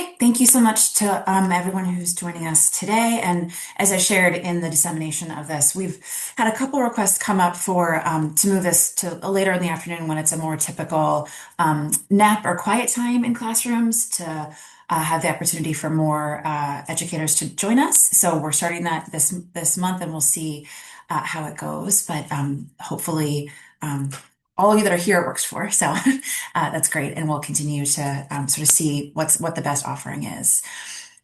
Hi, thank you so much to everyone who's joining us today. And as I shared in the dissemination of this, we've had a couple requests come up for to move this to later in the afternoon when it's a more typical nap or quiet time in classrooms to have the opportunity for more educators to join us. So we're starting that this month, and we'll see how it goes. But hopefully. All of you that are here it works for. So that's great. And we'll continue to sort of see what the best offering is.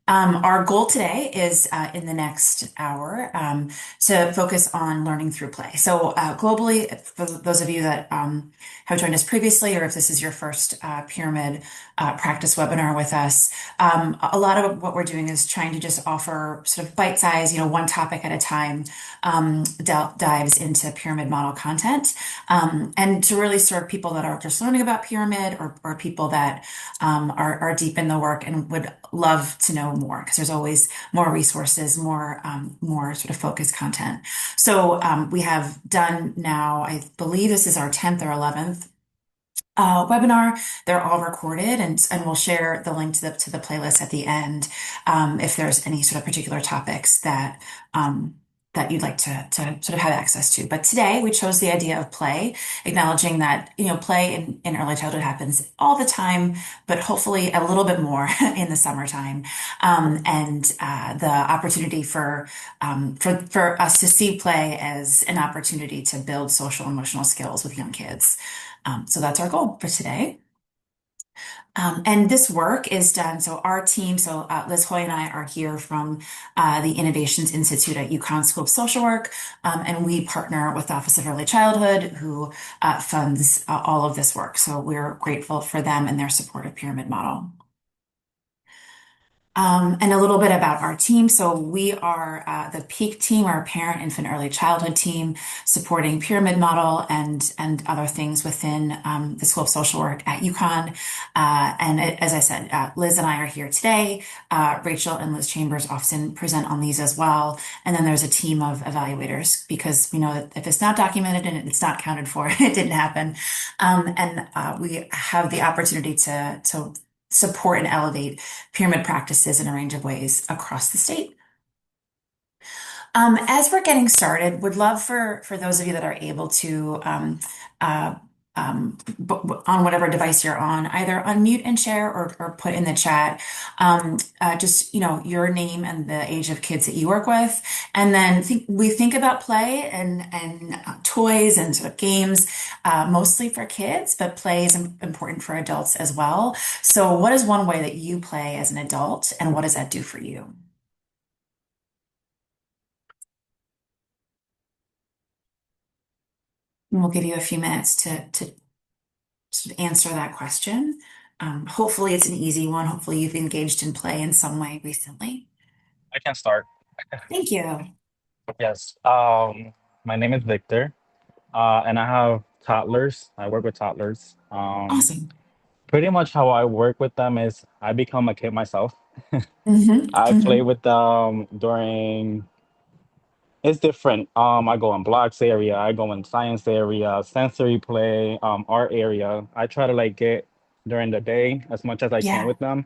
Our goal today is in the next hour to focus on learning through play. So globally, for those of you that have joined us previously, or if this is your first Pyramid practice webinar with us, a lot of what we're doing is trying to just offer sort of bite size, one topic at a time, dives into Pyramid model content, and to really serve people that are just learning about Pyramid or people that are deep in the work and would love to know more because there's always more resources, more sort of focused content. So we have done now, I believe this is our 10th or 11th webinar. They're all recorded, and we'll share the link to the playlist at the end if there's any sort of particular topics that you'd like to sort of have access to. But today we chose the idea of play, acknowledging that play in early childhood happens all the time, but hopefully a little bit more in the summertime, and the opportunity for us to see play as an opportunity to build social emotional skills with young kids. So that's our goal for today. And this work is done. So our team, Liz Hoy and I are here from the Innovations Institute at UConn School of Social Work, and we partner with the Office of Early Childhood, who funds all of this work. So we're grateful for them and their support of Pyramid Model. And a little bit about our team. So we are the PEAK team, our parent, infant, early childhood team, supporting Pyramid Model and other things within the School of Social Work at UConn. As I said, Liz and I are here today. Rachel and Liz Chambers often present on these as well. And then there's a team of evaluators because we know that if it's not documented and it's not counted for, it didn't happen. We have the opportunity to support and elevate Pyramid practices in a range of ways across the state. As we're getting started, would love for those of you that are able to, on whatever device you're on, either unmute and share or put in the chat, just, your name and the age of kids that you work with. And then we think about play and toys and sort of games, mostly for kids, but play is important for adults as well. So what is one way that you play as an adult, and what does that do for you? And we'll give you a few minutes to sort of answer that question. Hopefully it's an easy one. Hopefully you've engaged in play in some way recently. I can start. Thank you. Yes. My name is Victor, and I have toddlers. I work with toddlers. Awesome. Pretty much how I work with them is I become a kid myself. I play Hmm. with them during. It's different. I go in blocks area. I go in science area, sensory play, art area. I try to like get during the day as much as I can Yeah, with them.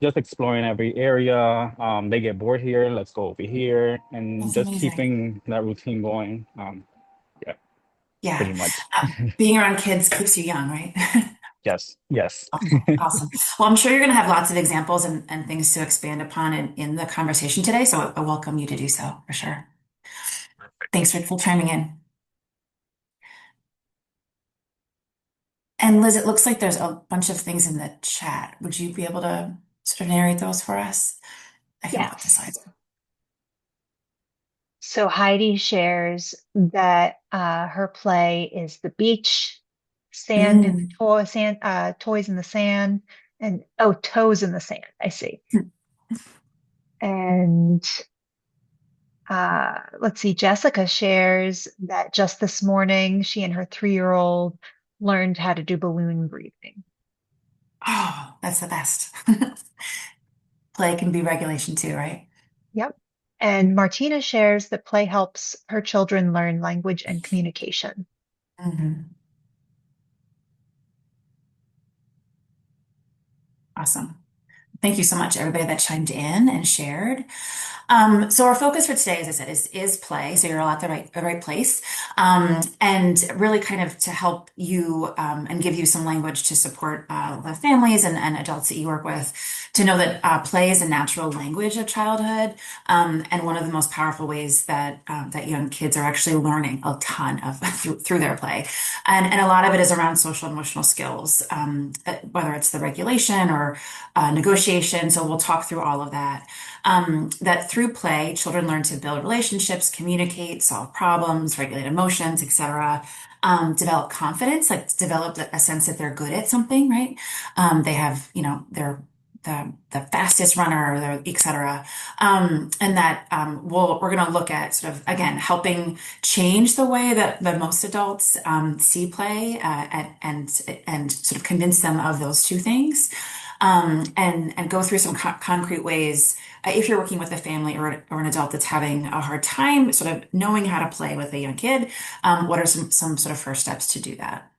Just exploring every area. They get bored here. Let's go over here, and that's just amazing. keeping that routine going. Yeah, Yeah. pretty much. Being around kids keeps you young, right? Yes, yes. Awesome. Awesome. Well, I'm sure you're going to have lots of examples and things to expand upon in the conversation today. So I welcome you to do so for sure. Thanks for chiming in. And Liz, it looks like there's a bunch of things in the chat. Would you be able to sort of narrate those for us? I can put the Yes. slides. So Heidi shares that her play is the beach, sand in the Mm. toys in the sand, and oh, toes in the sand. I see. And let's see, Jessica shares that just this morning she and her 3-year-old learned how to do balloon breathing. Oh, that's the best. Play can be regulation too, right? Yep. And Martina shares that play helps her children learn language and communication. Hmm. Awesome. Thank you so much, everybody that chimed in and shared. So our focus for today, as I said, is play. So you're all at the right place, and really kind of to help you and give you some language to support the families and adults that you work with to know that play is a natural language of childhood, and one of the most powerful ways that that young kids are actually learning a ton of through their play, and a lot of it is around social emotional skills, whether it's the regulation or negotiation. So we'll talk through all of that. That through play, children learn to build relationships, communicate, solve problems, regulate emotions, etc. Develop confidence, like develop a sense that they're good at something, right? They have, they're the fastest runner, etc. And that we're going to look at sort of again helping change the way that most adults see play and sort of convince them of those two things, and go through some concrete ways if you're working with a family or an adult that's having a hard time sort of knowing how to play with a young kid. What are some sort of first steps to do that?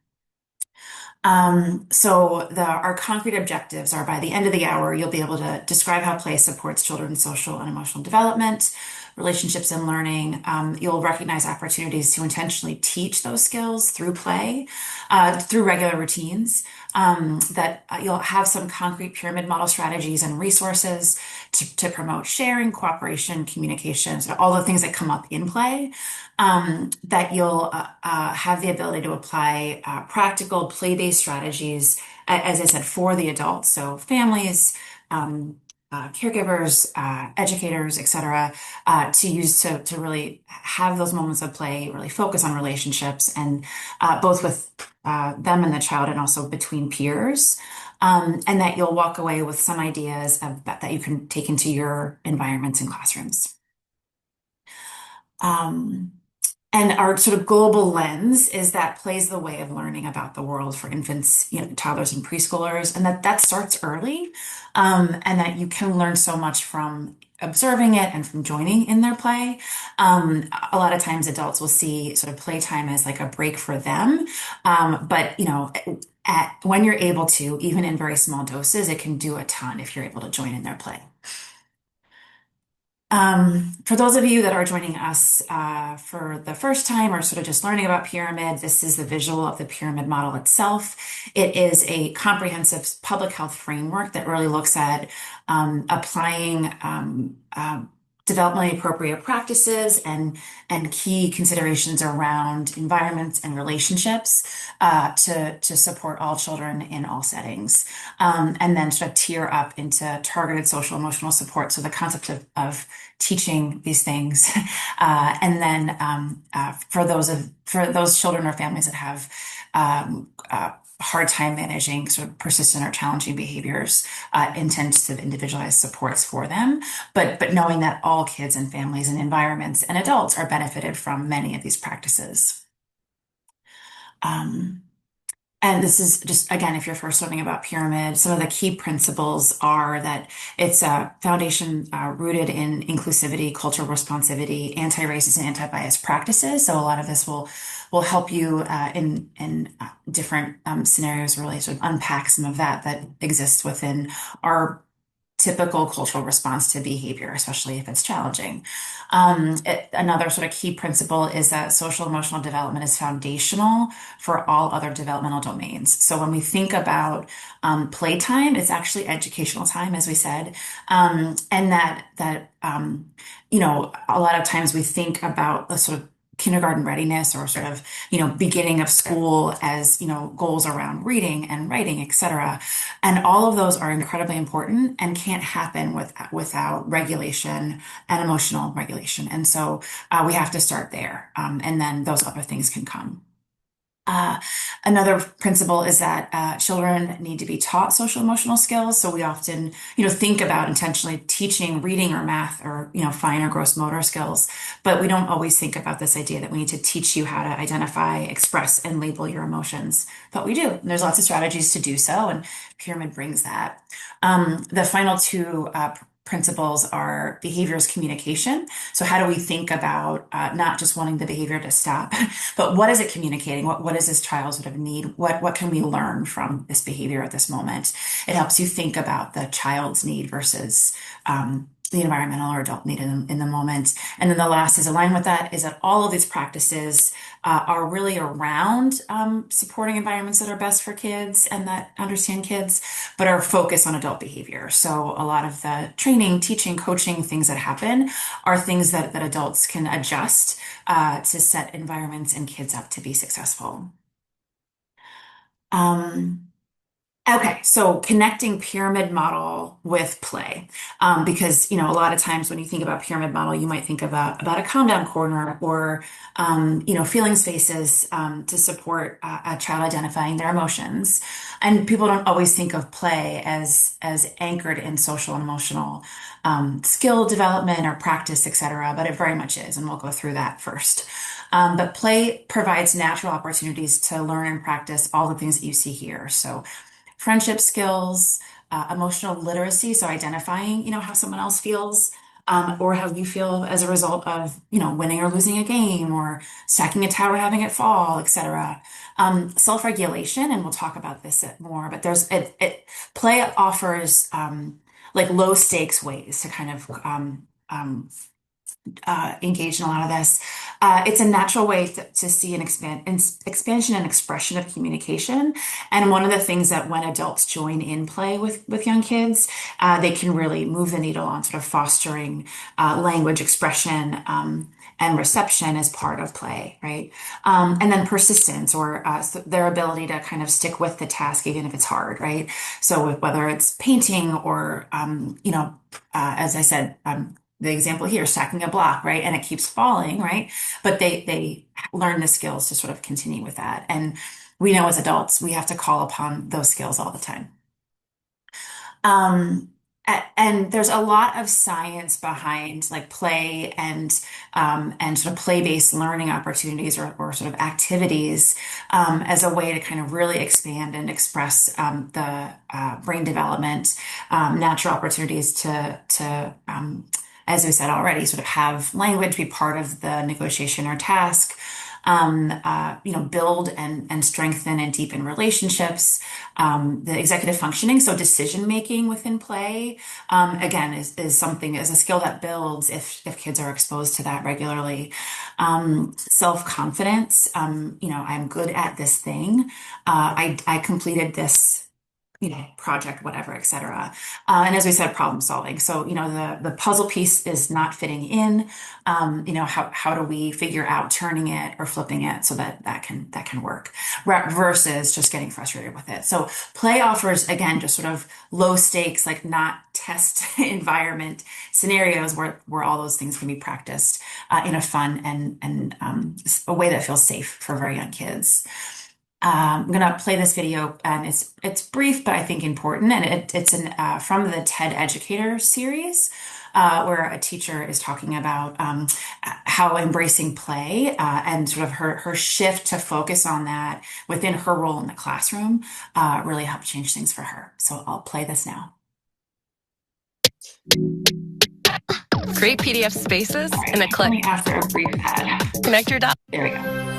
So our concrete objectives are by the end of the hour, you'll be able to describe how play supports children's social and emotional development, relationships and learning. You'll recognize opportunities to intentionally teach those skills through play, through regular routines. That you'll have some concrete pyramid model strategies and resources to promote sharing, cooperation, communication, so all the things that come up in play, that you'll have the ability to apply practical play-based strategies, as I said, for the adults, so families, caregivers, educators, etc., to use to really have those moments of play, really focus on relationships, and both with them and the child, and also between peers. And that you'll walk away with some ideas that you can take into your environments and classrooms. Um, and our sort of global lens is that plays the way of learning about the world for infants, toddlers and preschoolers, and that starts early, and that you can learn so much from observing it and from joining in their play. A lot of times adults will see sort of playtime as like a break for them, but when you're able to, even in very small doses, it can do a ton if you're able to join in their play. For those of you that are joining us for the first time or sort of just learning about pyramid, this is the visual of the pyramid model itself. It is a comprehensive public health framework that really looks at applying developmentally appropriate practices and key considerations around environments and relationships to support all children in all settings, and then sort of tier up into targeted social emotional support. So the concept of teaching these things, and then for those children or families that have hard time managing sort of persistent or challenging behaviors, intensive individualized supports for them, but knowing that all kids and families and environments and adults are benefited from many of these practices. And this is just, again, if you're first learning about pyramid, some of the key principles are that it's a foundation rooted in inclusivity, cultural responsivity, anti-racist and anti-bias practices. So a lot of this will help you in different scenarios, really sort of unpack some of that exists within our typical cultural response to behavior, especially if it's challenging. Another sort of key principle is that social emotional development is foundational for all other developmental domains. So when we think about playtime, it's actually educational time, as we said, and that a lot of times we think about the sort of kindergarten readiness or sort of beginning of school as goals around reading and writing, etc., and all of those are incredibly important and can't happen without regulation and emotional regulation. And so we have to start there, and then those other things can come. Another principle is that children need to be taught social emotional skills. So we often, think about intentionally teaching reading or math or, fine or gross motor skills, but we don't always think about this idea that we need to teach you how to identify, express, and label your emotions. But we do. And there's lots of strategies to do so, and Pyramid brings that. The final two principles are behavior is communication. So how do we think about not just wanting the behavior to stop, but what is it communicating? What is this child sort of need? What can we learn from this behavior at this moment? It helps you think about the child's need versus the environmental or adult need in the moment. And then the last is aligned with that is that all of these practices are really around supporting environments that are best for kids and that understand kids, but are focused on adult behavior. So a lot of the training, teaching, coaching, things that happen are things that adults can adjust to set environments and kids up to be successful. Okay, so connecting pyramid model with play, because a lot of times when you think about pyramid model, you might think about a calm down corner or feeling spaces to support a child identifying their emotions, and people don't always think of play as anchored in social and emotional skill development or practice, etc. But it very much is, and we'll go through that first. But play provides natural opportunities to learn and practice all the things that you see here. So friendship skills, emotional literacy, so identifying, how someone else feels, or how you feel as a result of, winning or losing a game, or stacking a tower, having it fall, etc. Self-regulation, and we'll talk about this more. But play offers like low stakes ways to kind of engaged in a lot of this. It's a natural way to see an expansion and expression of communication. And one of the things that when adults join in play with young kids, they can really move the needle on sort of fostering language expression and reception as part of play, right? And then persistence or their ability to kind of stick with the task even if it's hard, right? So whether it's painting or, as I said, the example here, stacking a block, right? And it keeps falling, right? But they learn the skills to sort of continue with that. And we know as adults, we have to call upon those skills all the time. And there's a lot of science behind like play and sort of play-based learning opportunities or sort of activities as a way to kind of really expand and express the brain development, natural opportunities to as we said already, sort of have language be part of the negotiation or task, build and strengthen and deepen relationships, the executive functioning, so decision making within play, again, is something, is a skill that builds if kids are exposed to that regularly. Self-confidence, I'm good at this thing. I completed this project, whatever, etc. And as we said, problem solving. So, the puzzle piece is not fitting in. How do we figure out turning it or flipping it so that can work versus just getting frustrated with it. So play offers, again, just sort of low stakes, like not test environment scenarios where all those things can be practiced in a fun and a way that feels safe for very young kids. I'm gonna play this video, and it's brief, but I think important, and it's from the TED Educator series, where a teacher is talking about how embracing play and sort of her shift to focus on that within her role in the classroom really helped change things for her. So I'll play this now. Create PDF spaces in a click. After a brief ad. Connect your dots. There we go.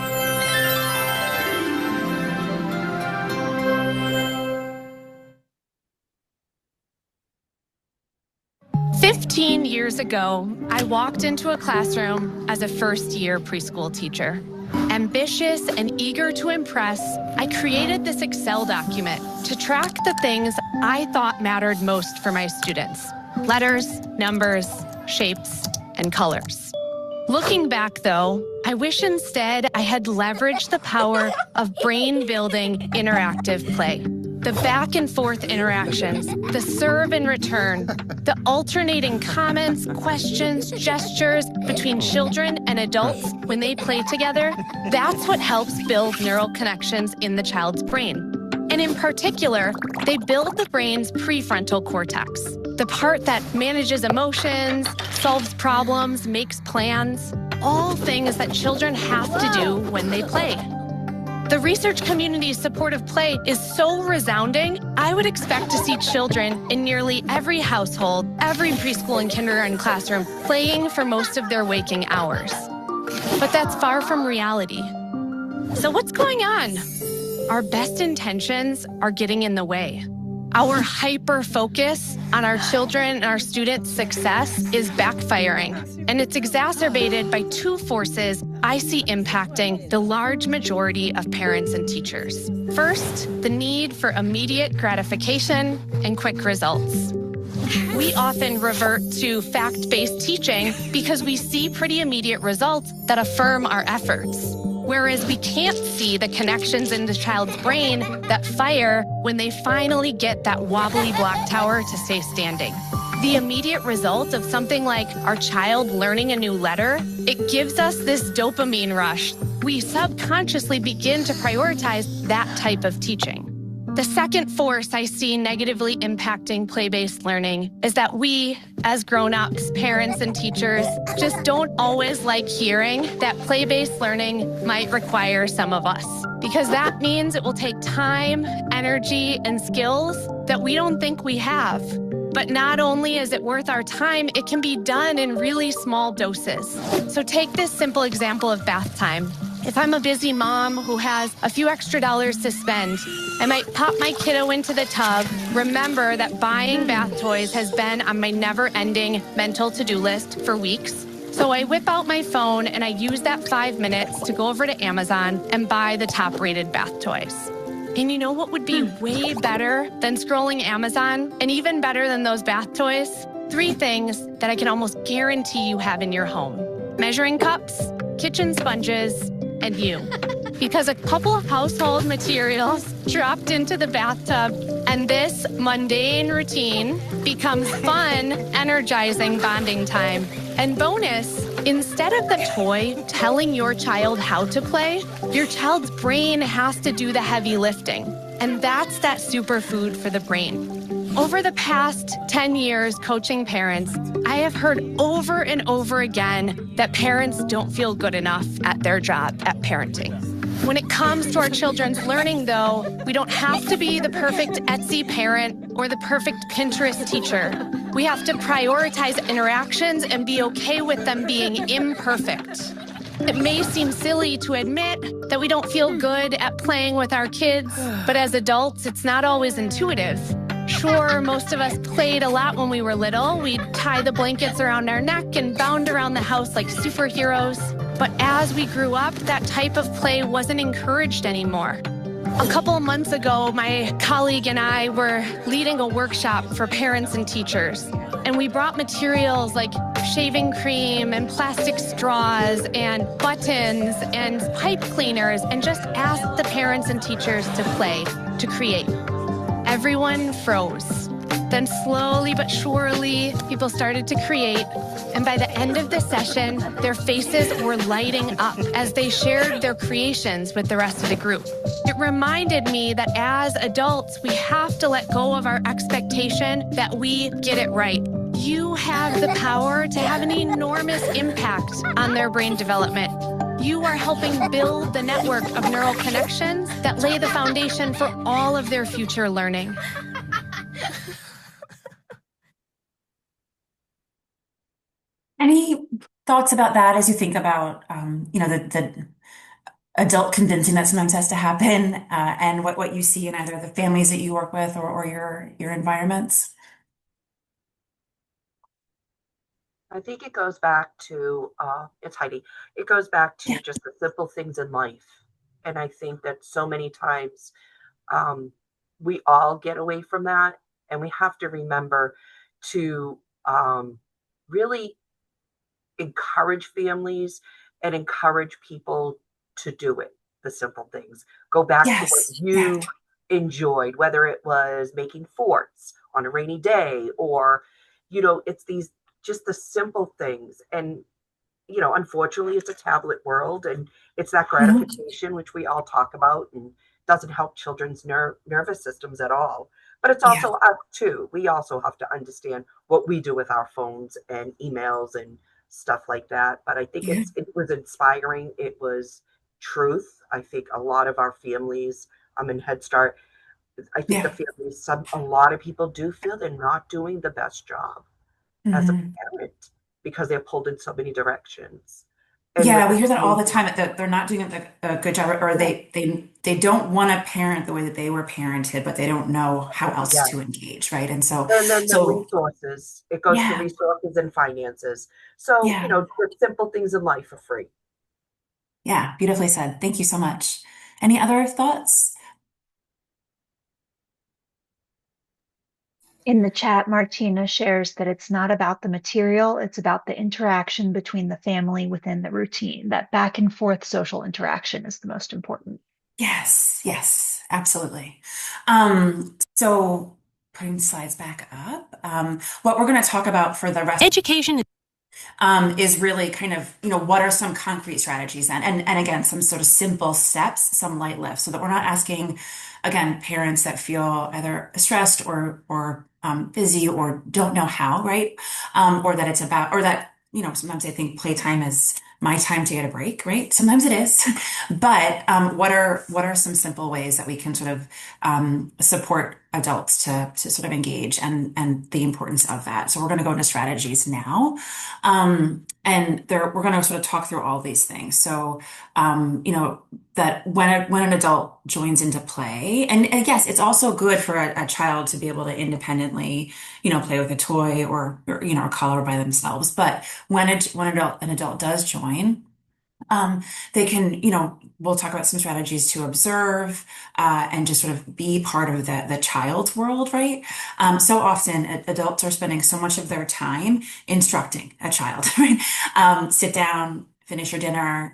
15 years ago, I walked into a classroom as a first-year preschool teacher. Ambitious and eager to impress, I created this Excel document to track the things I thought mattered most for my students: letters, numbers, shapes, and colors. Looking back, though, I wish instead I had leveraged the power of brain-building interactive play. The back and forth interactions, the serve and return, the alternating comments, questions, gestures between children and adults when they play together, that's what helps build neural connections in the child's brain. And in particular, they build the brain's prefrontal cortex, the part that manages emotions, solves problems, makes plans, all things that children have to do when they play. The research community's support of play is so resounding, I would expect to see children in nearly every household, every preschool and kindergarten classroom playing for most of their waking hours. But that's far from reality. So what's going on? Our best intentions are getting in the way. Our hyper-focus on our children and our students' success is backfiring, and it's exacerbated by two forces I see impacting the large majority of parents and teachers. First, the need for immediate gratification and quick results. We often revert to fact-based teaching because we see pretty immediate results that affirm our efforts. Whereas we can't see the connections in the child's brain that fire when they finally get that wobbly block tower to stay standing. The immediate result of something like our child learning a new letter, it gives us this dopamine rush. We subconsciously begin to prioritize that type of teaching. The second force I see negatively impacting play-based learning is that we, as grown-ups, parents, and teachers, just don't always like hearing that play-based learning might require some of us, because that means it will take time, energy, and skills that we don't think we have. But not only is it worth our time, it can be done in really small doses. So take this simple example of bath time. If I'm a busy mom who has a few extra dollars to spend, I might pop my kiddo into the tub, remember that buying bath toys has been on my never-ending mental to-do list for weeks. So I whip out my phone and I use that 5 minutes to go over to Amazon and buy the top-rated bath toys. And you know what would be way better than scrolling Amazon and even better than those bath toys? 3 things that I can almost guarantee you have in your home: measuring cups, kitchen sponges, and you. Because a couple of household materials dropped into the bathtub and this mundane routine becomes fun, energizing bonding time. And bonus, instead of the toy telling your child how to play, your child's brain has to do the heavy lifting. And that's that superfood for the brain. Over the past 10 years coaching parents, I have heard over and over again that parents don't feel good enough at their job at parenting. When it comes to our children's learning, though, we don't have to be the perfect Etsy parent or the perfect Pinterest teacher. We have to prioritize interactions and be okay with them being imperfect. It may seem silly to admit that we don't feel good at playing with our kids, but as adults, it's not always intuitive. Sure, most of us played a lot when we were little. We'd tie the blankets around our neck and bound around the house like superheroes. But as we grew up, that type of play wasn't encouraged anymore. A couple of months ago, my colleague and I were leading a workshop for parents and teachers. And we brought materials like shaving cream and plastic straws and buttons and pipe cleaners and just asked the parents and teachers to play, to create. Everyone froze. Then slowly but surely, people started to create. And by the end of the session, their faces were lighting up as they shared their creations with the rest of the group. It reminded me that as adults, we have to let go of our expectation that we get it right. You have the power to have an enormous impact on their brain development. You are helping build the network of neural connections that lay the foundation for all of their future learning. Any thoughts about that as you think about, the adult convincing that sometimes has to happen, and what you see in either the families that you work with or your environments? I think it goes back to, it's Heidi. It goes back to Yeah. just the simple things in life. And I think that so many times we all get away from that. And we have to remember to really encourage families and encourage people to do it, the simple things. Go back to what Yes. you enjoyed, whether it was making forts on a rainy day or, it's these just the simple things. And, unfortunately, it's a tablet world and it's that gratification, which we all talk about and doesn't help children's nervous systems at all. But it's Yeah. also us too. We also have to understand what we do with our phones and emails and stuff like that. But I think Yeah. it was inspiring. It was truth. I think a lot of our families, in Head Start, I think the Yeah. families, a lot of people do feel they're not doing the best job as a Mhm. parent because they're pulled in so many directions. And with Yeah, we the hear that all the changes, time that they're not doing a good job, or yeah, they don't want to parent the way that they were parented, but they don't know how else yeah. to engage, right? And so And then the so resources, it goes to yeah, resources and finances. So, yeah, the simple things in life are free. yeah, beautifully said. Thank you so much. Any other thoughts? In the chat, Martina shares that it's not about the material, it's about the interaction between the family within the routine. That back and forth social interaction is the most important. Yes, yes, absolutely. So putting slides back up, what we're going to talk about for the rest Education. is really kind of, what are some concrete strategies then? And again, some sort of simple steps, some light lifts, so that we're not asking, again, parents that feel either stressed or busy or don't know how, right? Or that it's about, or that, sometimes I think playtime is my time to get a break, right? Sometimes it is. But what are some simple ways that we can sort of support adults to sort of engage and the importance of that? So we're going to go into strategies now. And we're going to sort of talk through all these things. So, that when an adult joins into play, and yes, it's also good for a child to be able to independently, play with a toy or color by themselves. But when an adult does join, they can, we'll talk about some strategies to observe and just sort of be part of the child's world, right? So often adults are spending so much of their time instructing a child, right? Sit down, finish your dinner,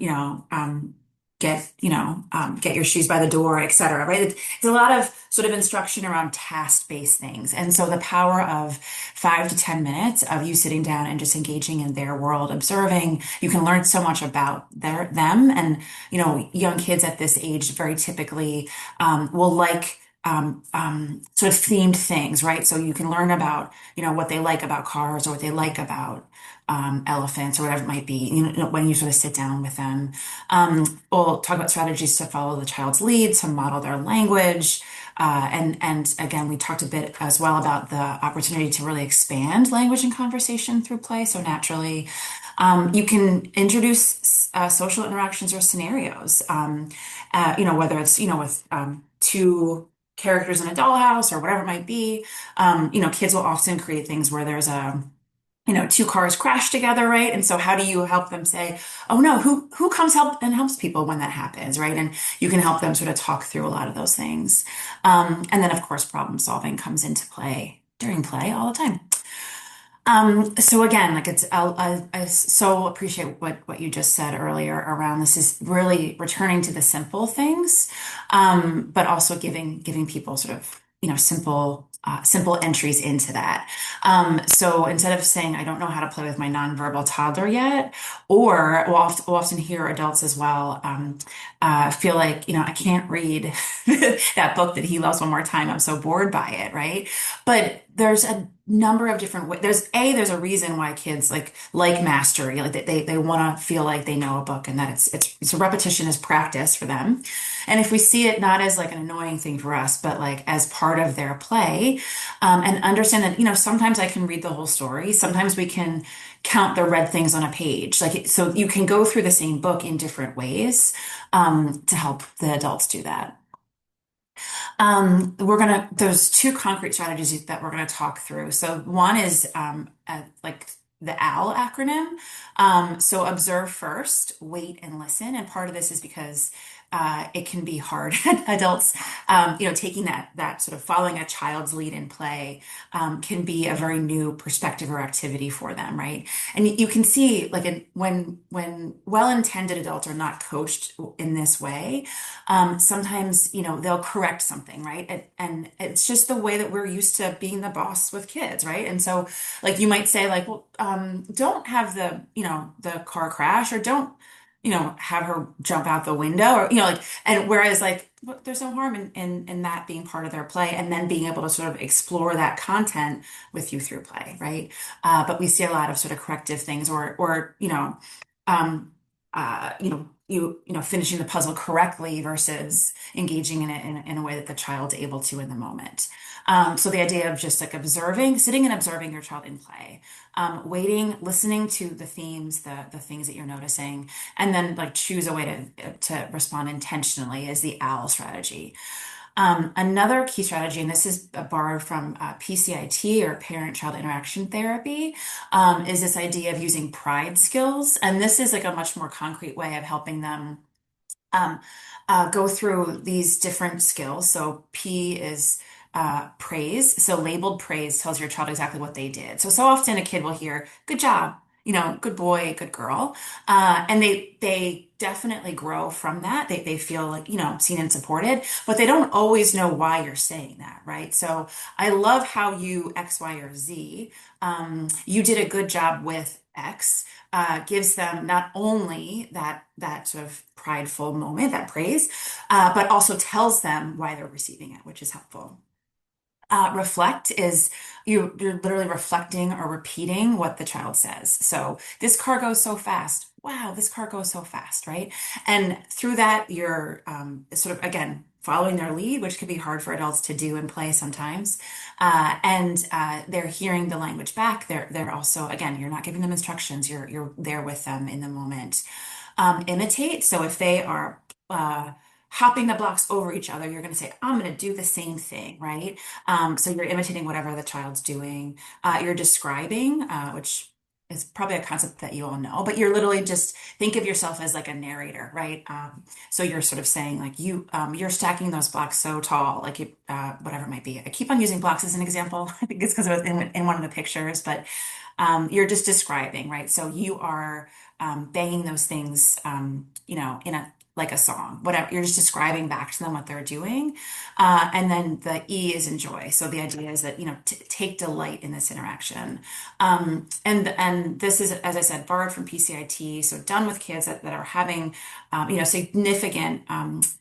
get your shoes by the door, et cetera, right? It's a lot of sort of instruction around task-based things. And so the power of 5 to 10 minutes of you sitting down and just engaging in their world, observing, you can learn so much about them. And, young kids at this age very typically will like sort of themed things, right? So you can learn about, what they like about cars or what they like about elephants or whatever it might be, when you sort of sit down with them. We'll talk about strategies to follow the child's lead, to model their language. And again, we talked a bit as well about the opportunity to really expand language and conversation through play. So naturally, you can introduce social interactions or scenarios, whether it's, with two characters in a dollhouse or whatever it might be. Kids will often create things where there's two cars crash together, right? And so how do you help them say, oh no, who comes help and helps people when that happens, right? And you can help them sort of talk through a lot of those things. And then of course, problem solving comes into play during play all the time. So again, like I so appreciate what you just said earlier around this is really returning to the simple things, but also giving people sort of, simple entries into that. So instead of saying, I don't know how to play with my nonverbal toddler yet, or we'll often hear adults as well, feel like, I can't read that book that he loves one more time. I'm so bored by it, right? But there's a number of different ways. There's a reason why kids like mastery, like they want to feel like they know a book and that it's a repetition is practice for them. And if we see it not as like an annoying thing for us, but like as part of their play, and understand that, sometimes I can read the whole story. Sometimes we can count the red things on a page. So you can go through the same book in different ways, to help the adults do that. There's two concrete strategies that we're gonna talk through. So one is like the OWL acronym. So observe first, wait and listen. And part of this is because it can be hard. Adults, taking that sort of following a child's lead in play can be a very new perspective or activity for them, right? And you can see when well-intended adults are not coached in this way, sometimes, they'll correct something, right? And it's just the way that we're used to being the boss with kids, right? And so, like, you might say, like, well, don't have the car crash, or don't, have her jump out the window, or, and whereas, like, well, there's no harm in that being part of their play, and then being able to sort of explore that content with you through play, right? But we see a lot of sort of corrective things, or um, finishing the puzzle correctly versus engaging in it in a way that the child's able to in the moment. So the idea of just like sitting and observing your child in play, waiting, listening to the themes, the things that you're noticing, and then like choose a way to respond intentionally is the OWL strategy. Another key strategy, and this is borrowed from PCIT or parent-child interaction therapy, is this idea of using pride skills. And this is like a much more concrete way of helping them go through these different skills. So P is praise. So labeled praise tells your child exactly what they did. So often a kid will hear, good job, good boy, good girl. And they definitely grow from that. They feel like, seen and supported, but they don't always know why you're saying that, right? So I love how you X, Y, or Z, you did a good job with X, gives them not only that sort of prideful moment, that praise, but also tells them why they're receiving it, which is helpful. Reflect is you're literally reflecting or repeating what the child says. So this car goes so fast. Wow, this car goes so fast, right? And through that, you're sort of, again, following their lead, which can be hard for adults to do and play sometimes. And they're hearing the language back. They're also, again, you're not giving them instructions. You're there with them in the moment. Imitate. So if they are hopping the blocks over each other, you're going to say, I'm going to do the same thing, right? So you're imitating whatever the child's doing. You're describing, which is probably a concept that you all know, but you're literally just think of yourself as like a narrator, right? So you're sort of saying like you're stacking those blocks so tall, like whatever it might be. I keep on using blocks as an example. I think it's because it was in one of the pictures, but you're just describing, right? So you are banging those things, in like a song, whatever. You're just describing back to them what they're doing. And then the E is enjoy. So the idea is that, take delight in this interaction. And this is, as I said, borrowed from PCIT. So done with kids that are having, significant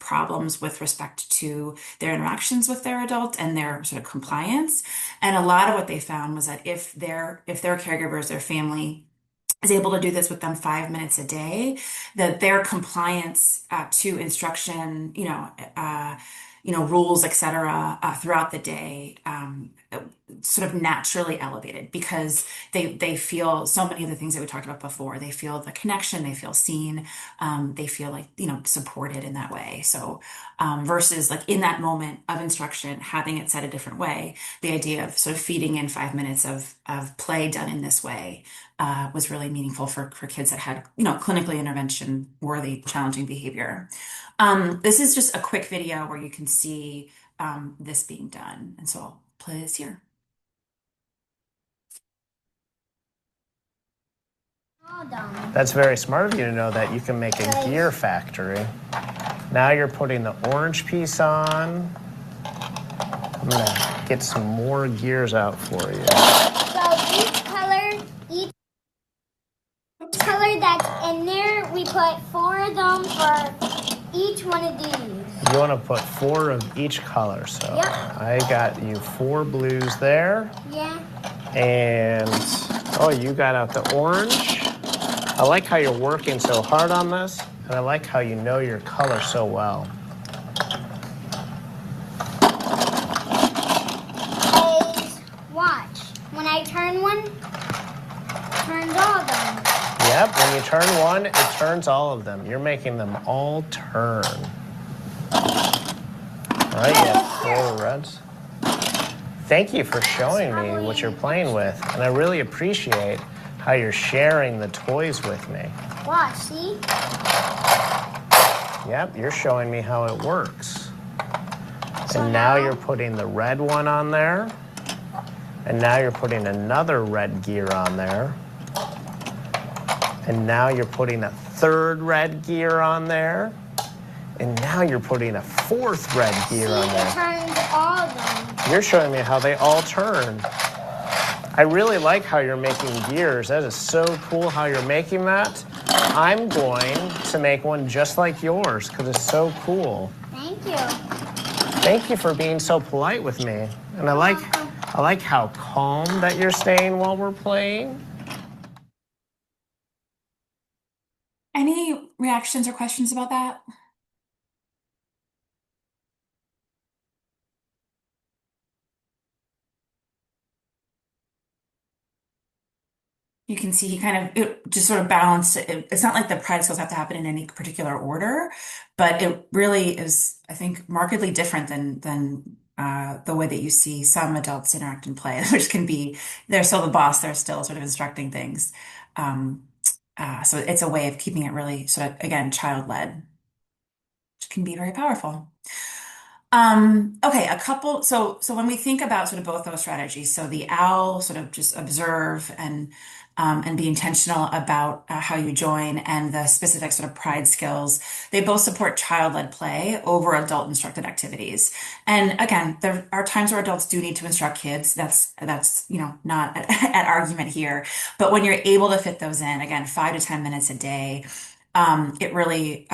problems with respect to their interactions with their adult and their sort of compliance. And a lot of what they found was that if their caregivers, their family, is able to do this with them 5 minutes a day, that their compliance to instruction, rules, et cetera, throughout the day, sort of naturally elevated because they feel so many of the things that we talked about before. They feel the connection, they feel seen, they feel like, supported in that way. So versus like in that moment of instruction, having it said a different way, the idea of sort of feeding in 5 minutes of play done in this way was really meaningful for kids that had, clinically intervention worthy challenging behavior. This is just a quick video where you can see this being done. And so I'll play this here. That's very smart of you to know that you can make a gear factory. Now you're putting the orange piece on. I'm gonna get some more gears out for you. So each color that's in there, we put 4 of them for each one of these. You want to put 4 of each color, so yep. I got you 4 blues there. Yeah. And, you got out the orange. I like how you're working so hard on this, and I like how you know your color so well. Watch. When I turn one, it turns all of them. Yep, when you turn one, it turns all of them. You're making them all turn. All right, you have 4 reds. Thank you for showing me what you're playing with, and I really appreciate how you're sharing the toys with me. Watch, see? Yep, you're showing me how it works. So and now you're putting the red one on there, and now you're putting another red gear on there. And now you're putting a 3rd red gear on there. And now you're putting a 4th red gear on there. It turns all of them. You're showing me how they all turn. I really like how you're making gears. That is so cool how you're making that. I'm going to make one just like yours because it's so cool. Thank you. Thank you for being so polite with me. And I like how calm that you're staying while we're playing. Any reactions or questions about that? You can see he kind of it just sort of balanced it. It's not like the pride skills have to happen in any particular order, but it really is, I think, markedly different than the way that you see some adults interact and play, which can be they're still the boss, they're still sort of instructing things. Um, so it's a way of keeping it really sort of again child-led, which can be very powerful. Okay, so when we think about sort of both those strategies, so the owl sort of just observe and be intentional about how you join and the specific sort of pride skills, they both support child-led play over adult instructed activities. And again, there are times where adults do need to instruct kids. That's not at argument here. But when you're able to fit those in, again, 5 to 10 minutes a day, it really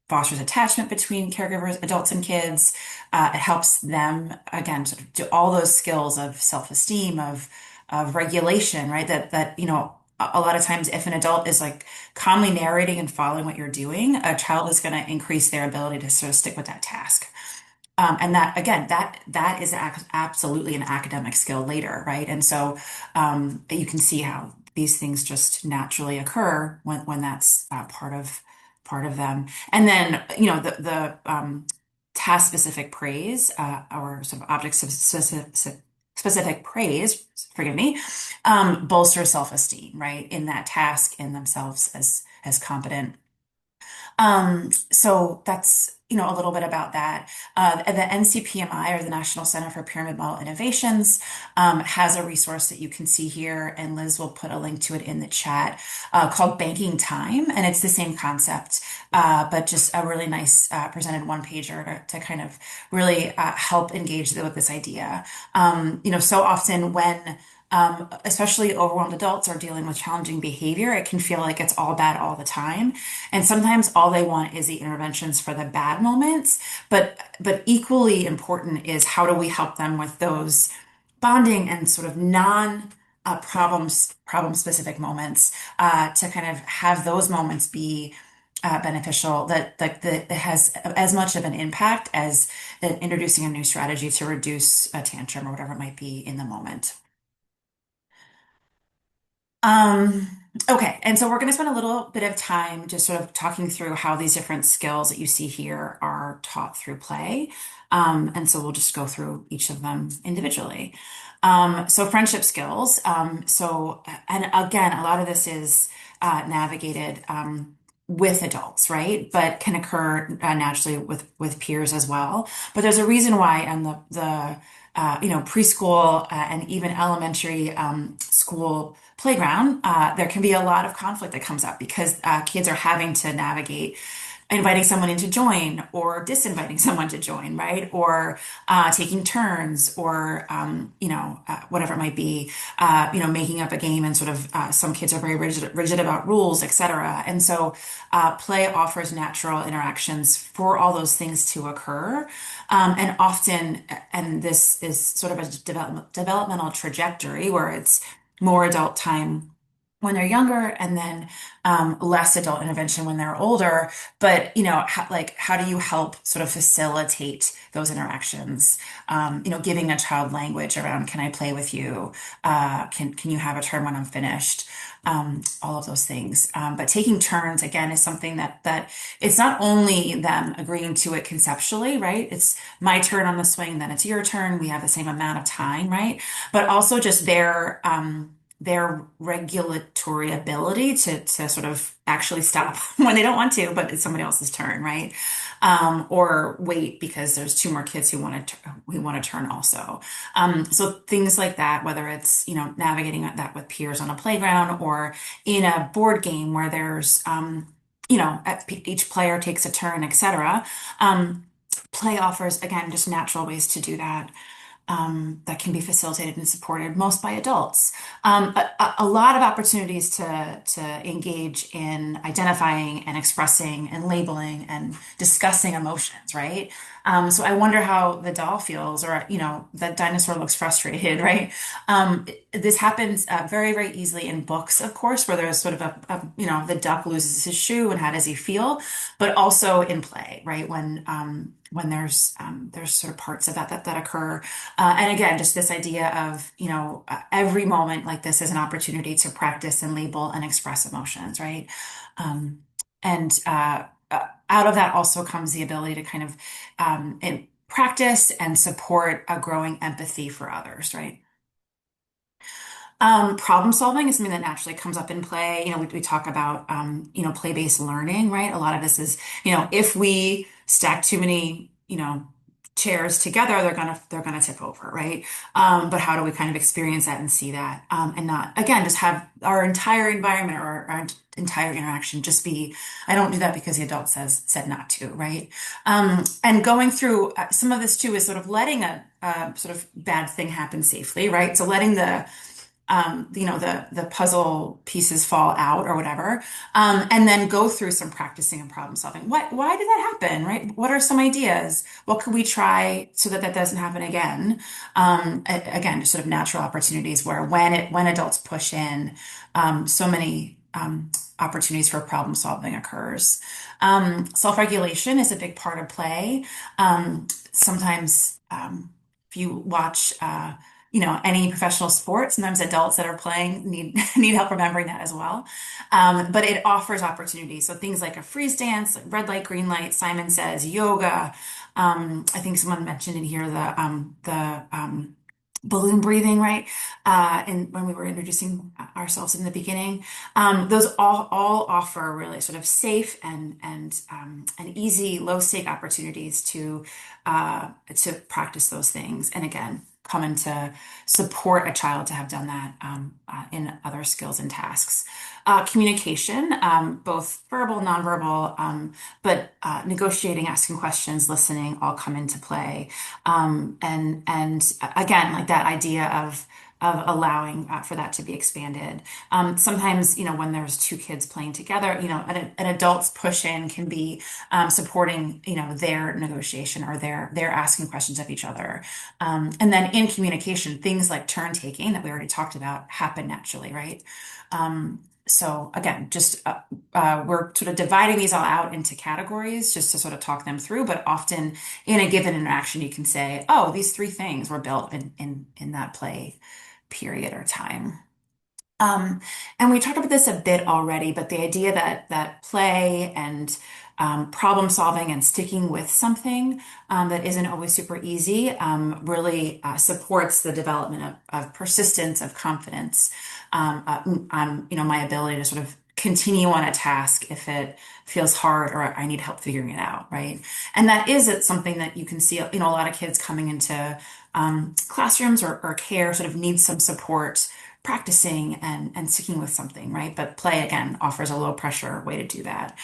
fosters attachment between caregivers, adults, and kids. It helps them again sort of do all those skills of self-esteem, of regulation, right? That a lot of times if an adult is like calmly narrating and following what you're doing, a child is going to increase their ability to sort of stick with that task. And that again, that is absolutely an academic skill later, right? And so you can see how these things just naturally occur when that's part of them. And then the task specific praise or sort of object specific praise, forgive me, bolster self-esteem, right? In that task in themselves as competent. So that's, a little bit about that. The NCPMI, or the National Center for Pyramid Model Innovations, has a resource that you can see here, and Liz will put a link to it in the chat, called Banking Time. And it's the same concept, but just a really nice presented one pager to kind of really help engage with this idea. So often when especially overwhelmed adults are dealing with challenging behavior, it can feel like it's all bad all the time. And sometimes all they want is the interventions for the bad moments. But equally important is how do we help them with those bonding and sort of non problem specific moments to kind of have those moments be beneficial that has as much of an impact as introducing a new strategy to reduce a tantrum or whatever it might be in the moment. Okay, and so we're going to spend a little bit of time just sort of talking through how these different skills that you see here are taught through play. And so we'll just go through each of them individually. So friendship skills. And again, a lot of this is navigated with adults, right? But can occur naturally with peers as well. But there's a reason why on the preschool and even elementary school playground, there can be a lot of conflict that comes up because kids are having to navigate inviting someone in to join or disinviting someone to join, right? Or taking turns or, whatever it might be, making up a game and sort of some kids are very rigid about rules, et cetera. And so play offers natural interactions for all those things to occur. And often, and this is sort of a developmental trajectory where it's more adult time when they're younger and then less adult intervention when they're older. But, how do you help sort of facilitate those interactions? Giving a child language around, can I play with you? Can you have a turn when I'm finished? All of those things. But taking turns, again, is something that it's not only them agreeing to it conceptually, right? It's my turn on the swing, then it's your turn. We have the same amount of time, right? But also just their regulatory ability to sort of actually stop when they don't want to, but it's somebody else's turn, right? Or wait because there's two more kids who want to turn also. So things like that, whether it's, navigating that with peers on a playground or in a board game where there's, each player takes a turn, et cetera. Play offers, again, just natural ways to do that. that can be facilitated and supported most by adults. A lot of opportunities to engage in identifying and expressing and labeling and discussing emotions, right? So I wonder how the doll feels, or that dinosaur looks frustrated, right? This happens very, very easily in books, of course, where there's sort of the duck loses his shoe and how does he feel, but also in play, right? When there's sort of parts of that occur. And again, just this idea of, every moment like this is an opportunity to practice and label and express emotions, right? And out of that also comes the ability to kind of practice and support a growing empathy for others, right? Problem solving is something that naturally comes up in play. We talk about, play-based learning, right? A lot of this is, if we stack too many, chairs together, they're gonna tip over, right? But how do we kind of experience that and see that, and not, again, just have our entire environment or our entire interaction just be, I don't do that because the adult said not to, right? And going through some of this too is sort of letting a sort of bad thing happen safely, right? So letting the puzzle pieces fall out or whatever, and then go through some practicing and problem solving. Why did that happen, right? What are some ideas? What could we try so that that doesn't happen again? Again, just sort of natural opportunities where when adults push in, so many opportunities for problem solving occurs. Self-regulation is a big part of play. Sometimes, if you watch, any professional sport, sometimes adults that are playing need help remembering that as well. But it offers opportunities. So things like a freeze dance, like red light, green light, Simon Says, yoga. I think someone mentioned in here the balloon breathing, right? And when we were introducing ourselves in the beginning, those all offer really sort of safe and easy, low stake opportunities to practice those things. And again, come in to support a child to have done that in other skills and tasks. Communication, both verbal, nonverbal, but negotiating, asking questions, listening, all come into play. And again, like that idea of allowing for that to be expanded. Sometimes, when there's two kids playing together, an adult's push in can be supporting, their negotiation or their asking questions of each other. And then in communication, things like turn taking that we already talked about happen naturally, right? So again, just we're sort of dividing these all out into categories just to sort of talk them through, but often in a given interaction, you can say, oh, these three things were built in that play period or time. And we talked about this a bit already, but the idea that play and problem solving and sticking with something that isn't always super easy really supports the development of persistence, of confidence, my ability to sort of continue on a task if it feels hard or I need help figuring it out, right? And that is something that you can see, a lot of kids coming into classrooms or care sort of need some support practicing and sticking with something, right? But play, again, offers a low pressure way to do that.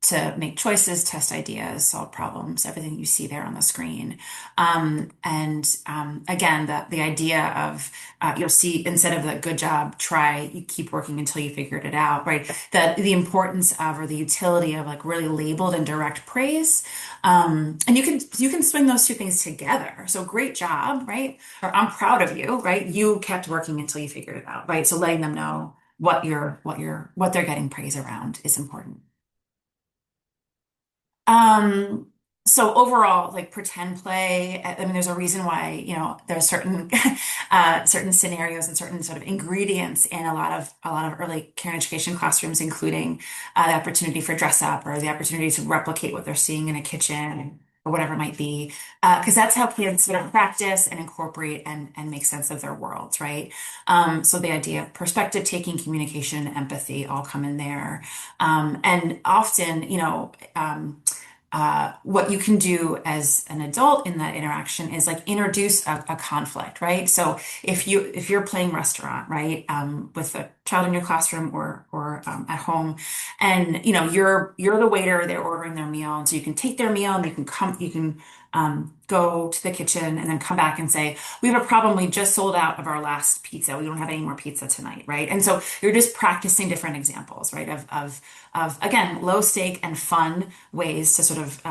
To make choices, test ideas, solve problems, everything you see there on the screen. And again, the idea of you'll see instead of the good job, try, you keep working until you figured it out, right? The importance of or the utility of like really labeled and direct praise. And you can swing those two things together. So great job, right? Or I'm proud of you, right? You kept working until you figured it out, right? So letting them know what they're getting praise around is important. So overall, like pretend play, I mean, there's a reason why, there's certain certain scenarios and certain sort of ingredients in a lot of early care and education classrooms, including the opportunity for dress up or the opportunity to replicate what they're seeing in a kitchen or whatever it might be, because that's how kids sort of practice and incorporate and make sense of their worlds, right? So the idea of perspective taking, communication, empathy all come in there. And often, what you can do as an adult in that interaction is like introduce a conflict, right? So if you're playing restaurant, right, with child in your classroom or at home, and you're the waiter, they're ordering their meal, and so you can take their meal and you can go to the kitchen and then come back and say, we have a problem, we just sold out of our last pizza, we don't have any more pizza tonight, right? And so you're just practicing different examples, right, of again, low stake and fun ways to sort of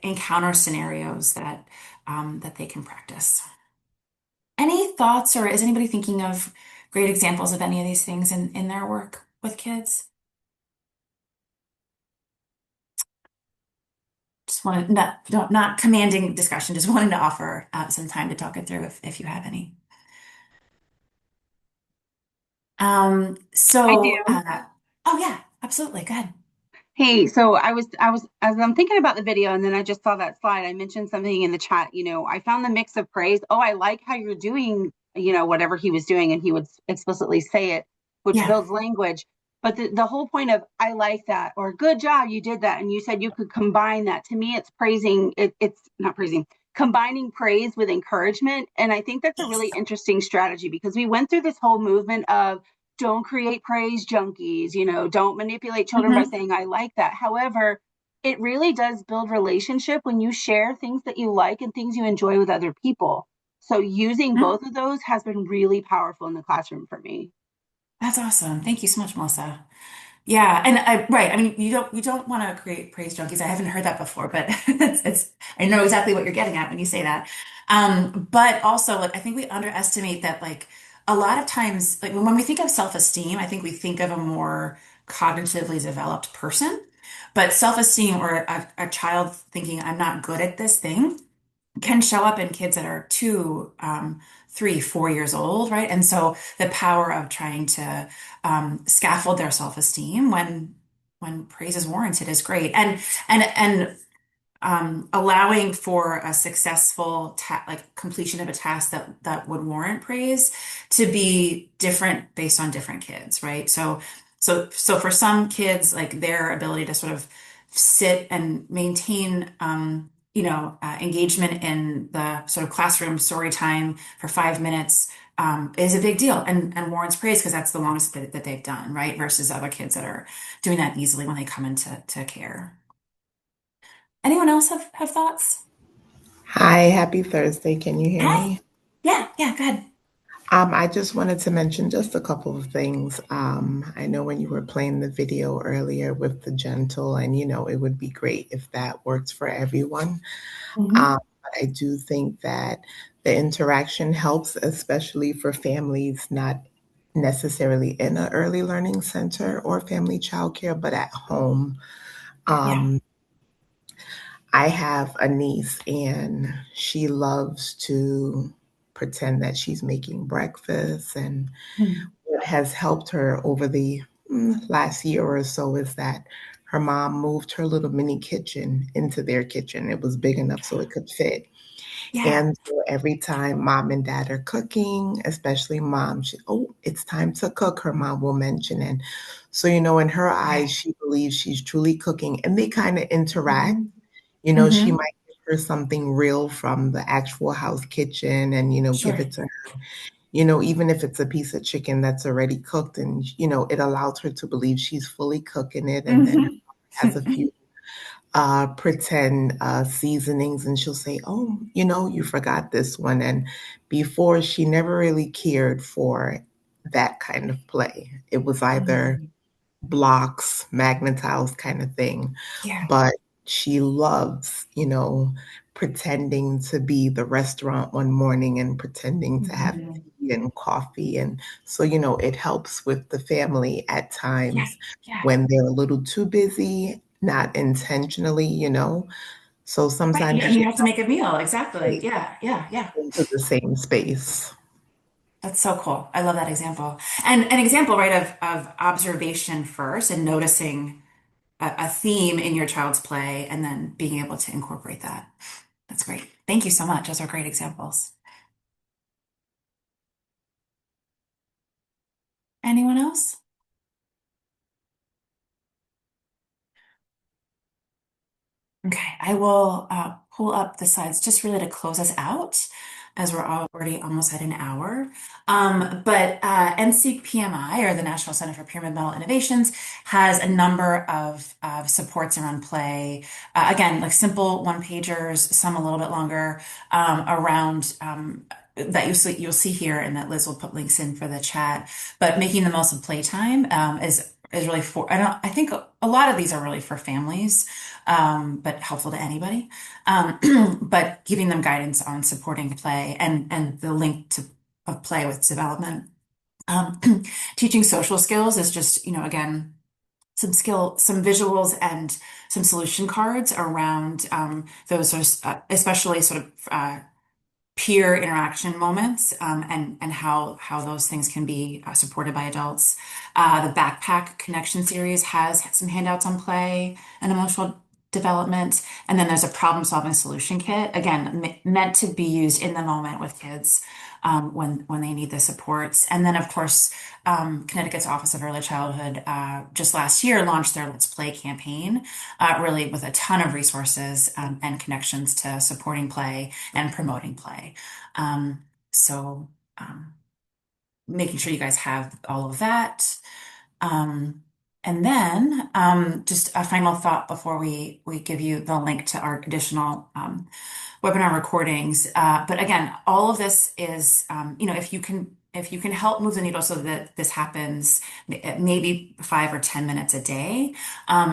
encounter scenarios that they can practice. Any thoughts, or is anybody thinking of great examples of any of these things in their work with kids? Just wanted, not commanding discussion, just wanted to offer some time to talk it through if you have any. I do. Oh yeah, absolutely. Go ahead. Hey, so as I'm thinking about the video and then I just saw that slide, I mentioned something in the chat, I found the mix of praise. Oh, I like how you're doing, whatever he was doing, and he would explicitly say it, which Yeah. builds language. But the whole point of I like that, or good job, you did that, and you said you could combine that. To me, it's praising, it's not praising, combining praise with encouragement. And I think that's a really interesting strategy, because we went through this whole movement of don't create praise junkies, don't manipulate children by Mhm. saying, I like that. However, it really does build relationship when you share things that you like and things you enjoy with other people. So using No, both of those has been really powerful in the classroom for me. that's awesome. Thank you so much, Melissa. Yeah, and right. I mean, you don't want to create praise junkies. I haven't heard that before, but I know exactly what you're getting at when you say that. But also, like, I think we underestimate that, like, a lot of times, like when we think of self-esteem, I think we think of a more cognitively developed person. But self-esteem, or a child thinking, I'm not good at this thing, can show up in kids that are 2, 3, 4 years old, right? And so the power of trying to scaffold their self-esteem when praise is warranted is great, and allowing for a successful like completion of a task that would warrant praise to be different based on different kids, right? So for some kids, like their ability to sort of sit and maintain engagement in the sort of classroom story time for 5 minutes is a big deal and warrants praise because that's the longest that they've done, right? Versus other kids that are doing that easily when they come into care. Anyone else have thoughts? Hi, happy Thursday. Can you hear Hi. me? Yeah, go ahead. I just wanted to mention just a couple of things. I know when you were playing the video earlier with the gentle, and it would be great if that works for everyone. Mhm. But I do think that the interaction helps, especially for families not necessarily in an early learning center or family childcare, but at home. Yeah. Um, I have a niece and she loves to pretend that she's making breakfast. And Mm. what has helped her over the last year or so is that her mom moved her little mini kitchen into their kitchen. It was big enough so it could fit. Yeah. And so every time mom and dad are cooking, especially mom, oh, it's time to cook, her mom will mention it. So, in her eyes, Right. she believes she's truly cooking and they kind of interact. Mhm. She Mhm. might give her something real from the actual house kitchen and, give Sure. it to her, even if it's a piece of chicken that's already cooked and, it allows her to believe she's fully cooking it. And then Mhm. has a few pretend seasonings and she'll say, oh, you forgot this one. And before she never really cared for that kind of play. It was either Mhm. blocks, magnetiles kind of thing. Yeah. But she loves, pretending to be the restaurant one morning and pretending to have Mhm. tea and coffee. And so, it helps with the family at Yeah. times Yeah. when they're a little too busy, not intentionally, So Right. sometimes And she you have to make a meal. goes Exactly. Yeah. Yeah. Yeah. into the same space. That's so cool. I love that example. And an example, right, of observation first and noticing a theme in your child's play and then being able to incorporate that. That's great. Thank you so much. Those are great examples. Anyone else? Okay, I will pull up the slides just really to close us out. as we're already almost at an hour. But NCPMI, or the National Center for Pyramid Model Innovations, has a number of supports around play. Again, like simple one-pagers, some a little bit longer, around that you'll see here, and that Liz will put links in for the chat. But making the most of playtime is really for, I think a lot of these are really for families, but helpful to anybody. But giving them guidance on supporting play and the link to of play with development. Teaching social skills is just, again, some visuals and some solution cards around those, especially sort of peer interaction moments, and how those things can be supported by adults. The Backpack Connection series has some handouts on play and emotional development. And then there's a problem-solving solution kit, again, meant to be used in the moment with kids when they need the supports. And then, of course, Connecticut's Office of Early Childhood just last year launched their Let's Play campaign, really with a ton of resources and connections to supporting play and promoting play. So making sure you guys have all of that. And then just a final thought before we give you the link to our additional webinar recordings. But again, all of this is, if you can help move the needle so that this happens maybe 5 or 10 minutes a day,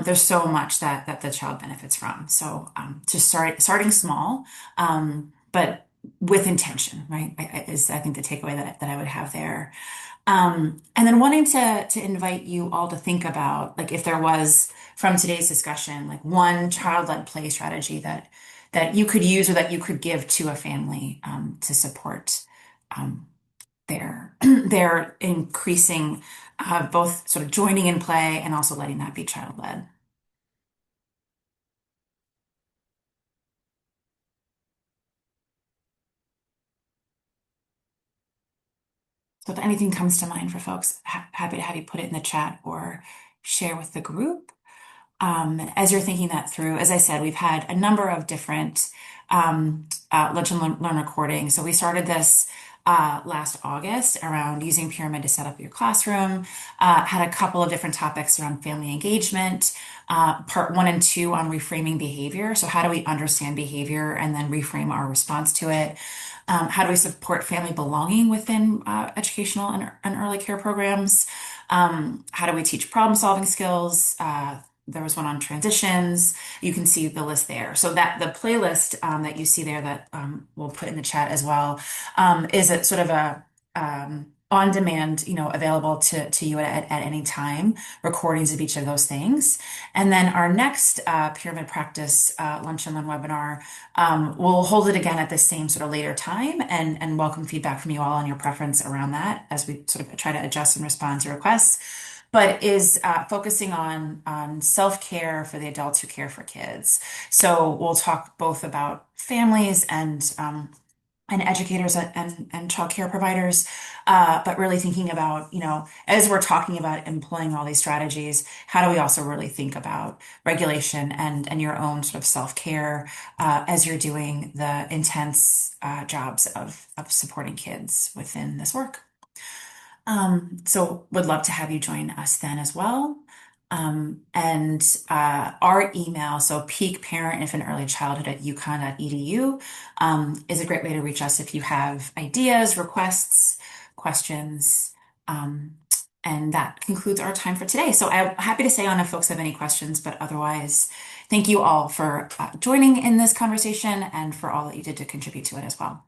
there's so much that the child benefits from. So just starting small, but with intention, right? Is I think the takeaway that I would have there. And then wanting to invite you all to think about, like, if there was from today's discussion, like one child-led play strategy that you could use or that you could give to a family to support their increasing both sort of joining in play and also letting that be child-led. So if anything comes to mind for folks, happy to have you put it in the chat or share with the group. As you're thinking that through, as I said, we've had a number of different Lunch and Learn recordings. So we started this last August around using Pyramid to set up your classroom, had a couple of different topics around family engagement, part 1 and 2 on reframing behavior. So how do we understand behavior and then reframe our response to it? How do we support family belonging within educational and early care programs? How do we teach problem-solving skills? There was one on transitions. You can see the list there. So that the playlist that you see there that we'll put in the chat as well is a sort of a on-demand, available to you at any time, recordings of each of those things. And then our next Pyramid Practice Lunch and Learn webinar, we'll hold it again at the same sort of later time and welcome feedback from you all on your preference around that as we sort of try to adjust and respond to requests. But is focusing on self-care for the adults who care for kids. So we'll talk both about families and educators and child care providers, but really thinking about, as we're talking about employing all these strategies, how do we also really think about regulation and your own sort of self-care as you're doing the intense jobs of supporting kids within this work. So would love to have you join us then as well. And our email, so peakparentinfantearlychildhood@uconn.edu, is a great way to reach us if you have ideas, requests, questions. And that concludes our time for today. So I'm happy to stay on if folks have any questions, but otherwise, thank you all for joining in this conversation and for all that you did to contribute to it as well.